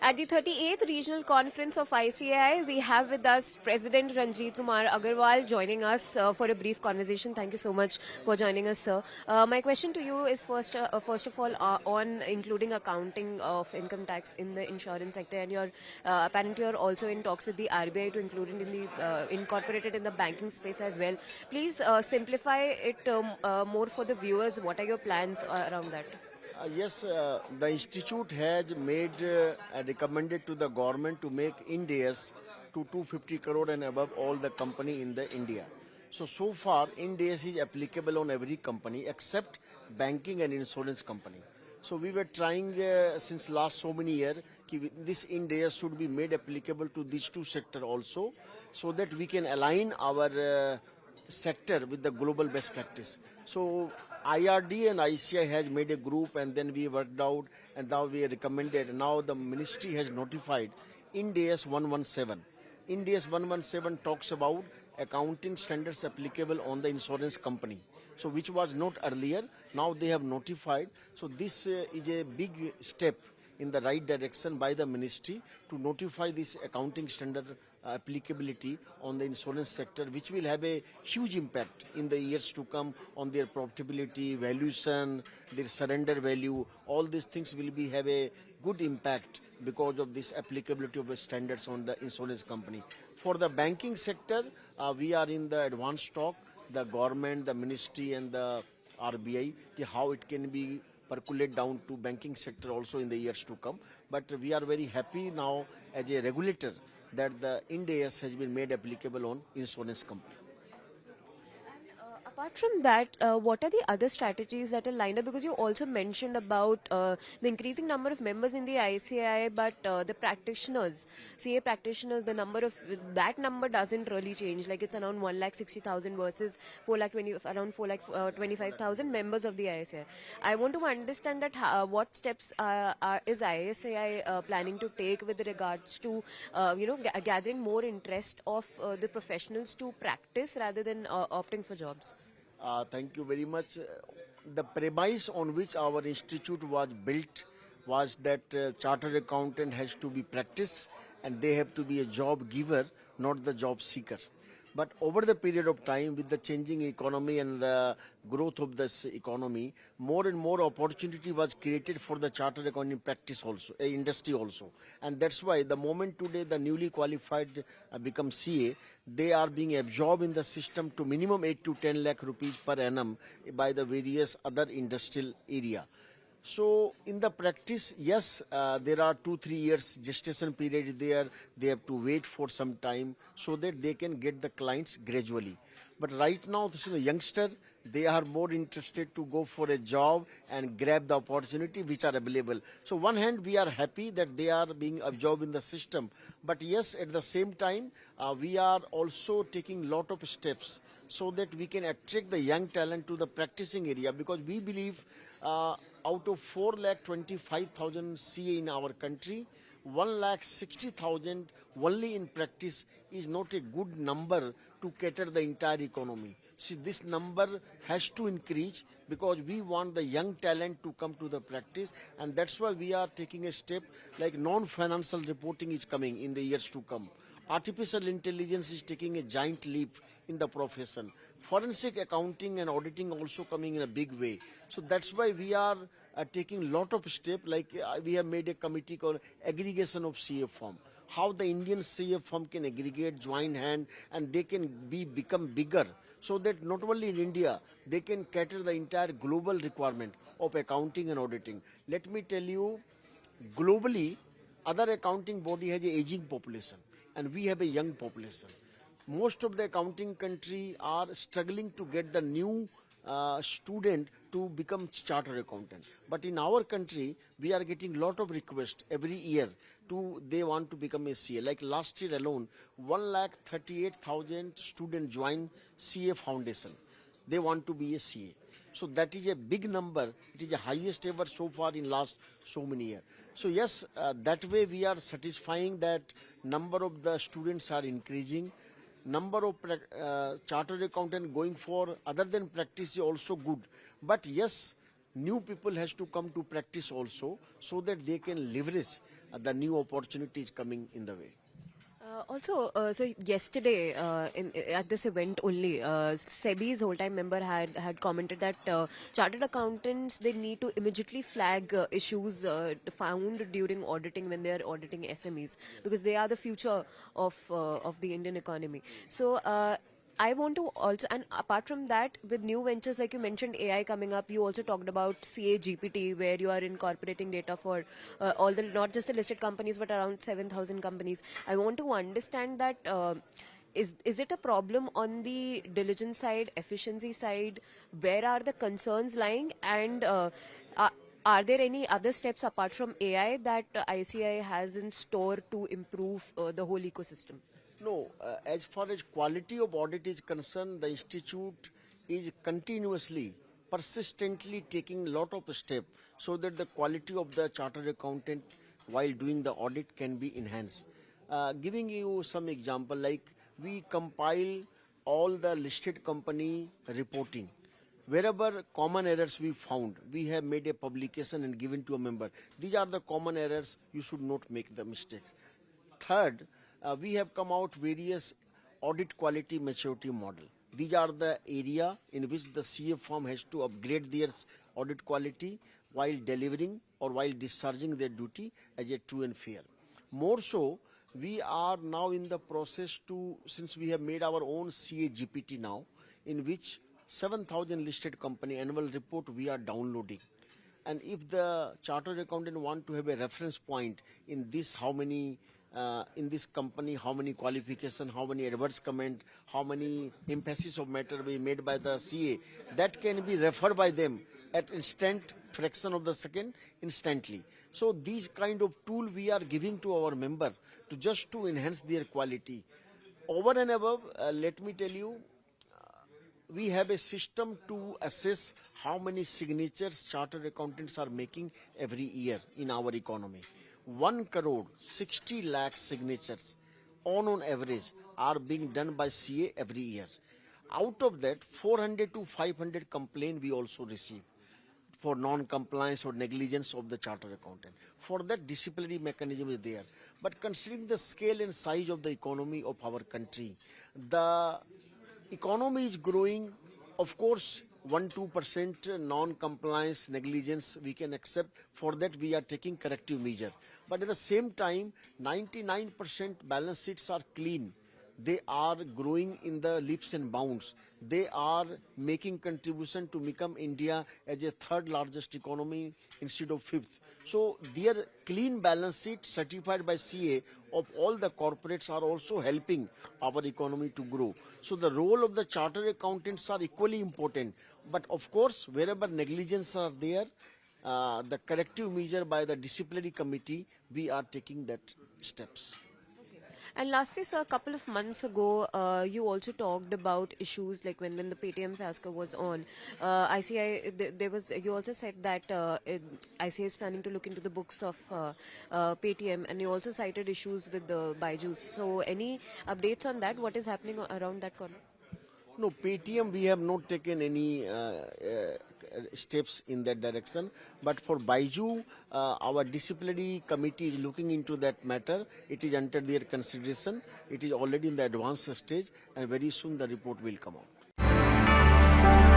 At the 38th Regional Conference of ICAI, we have with us President Ranjit Kumar Agarwal joining us for a brief conversation. Thank you so much for joining us, sir. My question to you is first of all on including accounting of income tax in the insurance sector, and you're apparently you're also in talks with the RBI to include it in the incorporate it in the banking space as well. Please simplify it more for the viewers. What are your plans around that? Yes, the institute has made recommended to the government to make Ind AS to 250 crore and above all the company in the India. So far Ind AS is applicable on every company except banking and insurance company. So we were trying since last so many years this Ind AS should be made applicable to these two sectors also, so that we can align our sector with the global best practice. So IRD and ICI has made a group, and then we worked out, and now we recommended. Now the ministry has notified Ind AS 117. Ind AS 117 talks about accounting standards applicable on the insurance company. So which was not earlier. Now they have notified. So this is a big step in the right direction by the ministry to notify this accounting standard applicability on the insurance sector, which will have a huge impact in the years to come on their profitability, valuation, their surrender value. All these things will have a good impact because of this applicability of the standards on the insurance company. For the banking sector, we are in the advanced talk, the government, the ministry and the RBI, how it can be percolate down to banking sector also in the years to come. But we are very happy now as a regulator that the Ind AS has been made applicable on insurance company. Apart from that, what are the other strategies that are lined up? Because you also mentioned about the increasing number of members in the ICAI, but the practitioners, CA practitioners, the number of that number doesn't really change. Like it's around 1,60,000 versus around 4,25,000 members of the ICAI. I want to understand that what steps is ICAI planning to take with regards to gathering more interest of the professionals to practice rather than opting for jobs. Thank you very much. The premise on which our institute was built was that chartered accountant has to be practiced and they have to be a job giver, not the job seeker. But over the period of time, with the changing economy and the growth of this economy, more and more opportunity was created for the chartered accounting practice also, industry also. And that's why the moment today the newly qualified become CA, they are being absorbed in the system to minimum 8 to 10 lakh rupees per annum by the various other industrial area. So in the practice, yes, there are 2-3 years gestation period there. They have to wait for some time so that they can get the clients gradually. But right now, the youngster, they are more interested to go for a job and grab the opportunity which are available. So one hand, we are happy that they are being absorbed in the system. But yes, at the same time, we are also taking lot of steps so that we can attract the young talent to the practicing area, because we believe out of 4,25,000 CA in our country, 1,60,000 only in practice is not a good number to cater the entire economy. See, this number has to increase because we want the young talent to come to the practice, and that's why we are taking a step like non-financial reporting is coming in the years to come. Artificial intelligence is taking a giant leap in the profession. Forensic accounting and auditing also coming in a big way. So that's why we are taking lot of steps, like we have made a committee called aggregation of CA firm. How the Indian CA firm can aggregate, join hand, and they can become bigger, so that not only in India, they can cater the entire global requirement of accounting and auditing. Let me tell you, globally, other accounting body has an aging population, and we have a young population. Most of the accounting country are struggling to get the new student to become chartered accountant. But in our country, we are getting lot of requests every year they want to become a CA. Like last year alone, 1,38,000 students joined CA Foundation. They want to be a CA. So that is a big number. It is the highest ever so far in last so many years. So yes, that way we are satisfying that number of the students are increasing. Number of chartered accountant going for other than practice is also good. But yes, new people has to come to practice also, so that they can leverage the new opportunity is coming in the way. So yesterday at this event only, SEBI's whole-time member had commented that chartered accountants, they need to immediately flag issues found during auditing when they are auditing SMEs, because they are the future of the Indian economy. So. I want to also, and apart from that, with new ventures like you mentioned AI coming up, you also talked about CA GPT, where you are incorporating data for all the, not just the listed companies, but around 7,000 companies. I want to understand that is it a problem on the diligence side, efficiency side? Where are the concerns lying? And are there any other steps apart from AI that ICI has in store to improve the whole ecosystem? No, as far as quality of audit is concerned, the institute is continuously, persistently taking a lot of steps so that the quality of the chartered accountant while doing the audit can be enhanced. Giving you some example, like we compile all the listed company reporting. Wherever common errors we found, we have made a publication and given to a member. These are the common errors, you should not make the mistakes. Third, we have come out various audit quality maturity model. These are the area in which the CA firm has to upgrade their audit quality while delivering or while discharging their duty as a true and fair. More so, we are now in the process to, since we have made our own CA GPT now, in which 7,000 listed company annual report we are downloading. And if the chartered accountant want to have a reference point in this, how many in this company, how many qualification, how many adverse comment, how many emphasis of matter be made by the CA, that can be referred by them at instant fraction of the second instantly. So these kind of tool we are giving to our member to just to enhance their quality. Over and above, let me tell you, we have a system to assess how many signatures chartered accountants are making every year in our economy. 1 crore 60 lakh signatures on average are being done by CA every year. Out of that, 400 to 500 complaints we also receive for non-compliance or negligence of the chartered accountant. For that, disciplinary mechanism is there. But considering the scale and size of the economy of our country, the economy is growing. Of course, 1-2% non-compliance, negligence we can accept. For that, we are taking corrective measure. But at the same time, 99% balance sheets are clean. They are growing in the leaps and bounds. They are making contribution to become India as a third largest economy instead of fifth. So their clean balance sheet certified by CA of all the corporates are also helping our economy to grow. So the role of the chartered accountants are equally important. But of course, wherever negligence are there, the corrective measure by the disciplinary committee, we are taking that steps. And lastly, sir, a couple of months ago, you also talked about issues like when the Paytm fiasco was on. ICI, you also said that ICI is planning to look into the books of Paytm, and you also cited issues with the Byju's. So, any updates on that? What is happening around that corner? No, Paytm, we have not taken any steps in that direction. But for Byju, our disciplinary committee is looking into that matter. It is under their consideration. It is already in the advanced stage, and very soon the report will come out.